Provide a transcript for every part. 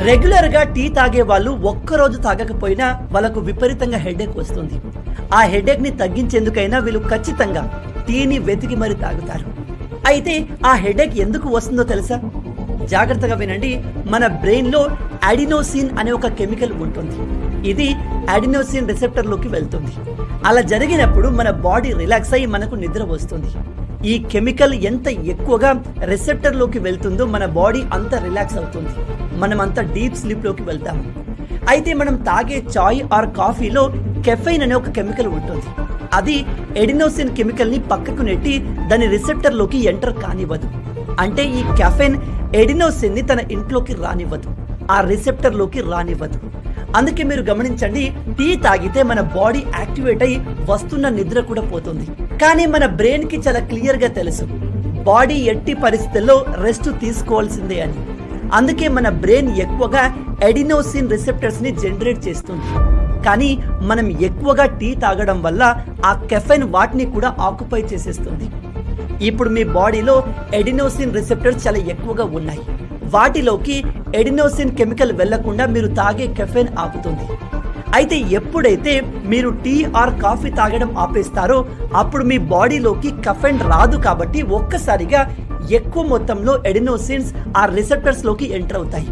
Regular గా tea తాగే వాళ్ళు ఒక్కరోజు తాగకపోయినా వాళ్ళకు విపరీతంగా హెడేక్ వస్తుంది. ఆ హెడేక్ ని తగ్గించేందుకైనా వీళ్ళు ఖచ్చితంగా టీని వెతికి మరి తాగుతారు. అయితే ఆ హెడేక్ ఎందుకు వస్తుందో తెలుసా? జాగ్రత్తగా వినండి. మన బ్రెయిన్ లో అడినోసిన్ అనే ఒక కెమికల్ ఉంటుంది. ఇది అడినోసిన్ రిసెప్టర్ లోకి వెళ్తుంది. అలా జరిగినప్పుడు మన బాడీ రిలాక్స్ అయ్యి మనకు నిద్ర వస్తుంది. ఈ కెమికల్ ఎంత ఎక్కువగా రిసెప్టర్ లోకి వెళ్తుందో మన బాడీ అంత రిలాక్స్ అవుతుంది. మనం అంత డీప్ స్లీప్ లోకి వెళ్తాము. అయితే మనం తాగే చాయ్ ఆర్ కాఫీలో కెఫైన్ అనే ఒక కెమికల్ ఉంటుంది. అది ఎడినోసిన్ కెమికల్ ని పక్కకు నెట్టి దాని రిసెప్టర్ లోకి ఎంటర్ కానివ్వదు. అంటే ఈ కెఫైన్ ఎడినోసిన్ ని తన ఇంట్లోకి రానివ్వదు, ఆ రిసెప్టర్ లోకి రానివ్వదు. అందుకే మీరు గమనించండి, టీ తాగితే మన బాడీ యాక్టివేట్ అయ్యి వస్తున్న నిద్ర కూడా పోతుంది. కానీ మన బ్రెయిన్ కి చాలా క్లియర్ గా తెలుసు బాడీ ఎట్టి పరిస్థితుల్లో రెస్ట్ తీసుకోవాల్సిందే అని. అందుకే మన బ్రెయిన్ ఎక్కువగా ఎడినోసిన్ రిసెప్టర్స్ ని జనరేట్ చేస్తుంది. కానీ మనం ఎక్కువగా టీ తాగడం వల్ల ఆ కెఫైన్ వాటిని కూడా ఆక్యుపై చేసేస్తుంది. ఇప్పుడు మీ బాడీలో ఎడినోసిన్ రిసెప్టర్స్ చాలా ఎక్కువగా ఉన్నాయి. వాటిలోకి ఎడినోసిన్ కెమికల్ వెళ్లకుండా మీరు తాగే కెఫైన్ ఆపుతుంది. అయితే ఎప్పుడైతే మీరు టీ ఆర్ కాఫీ తాగడం ఆపేస్తారో అప్పుడు మీ బాడీలోకి కెఫైన్ రాదు. కాబట్టి ఒక్కసారిగా ఎక్కువ మొత్తంలో ఎడినోసిన్స్ ఆ రిసెప్టర్స్ లోకి ఎంటర్ అవుతాయి.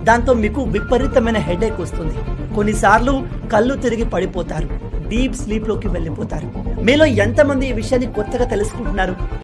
దాంతో మీకు విపరీతమైన హెడేక్ వస్తుంది. కొన్నిసార్లు కళ్ళు తిరిగి పడిపోతారు, డీప్ స్లీప్ లోకి వెళ్ళిపోతారు. మీలో ఎంతమంది ఈ విషయాన్ని కొత్తగా తెలుసుకుంటున్నారు?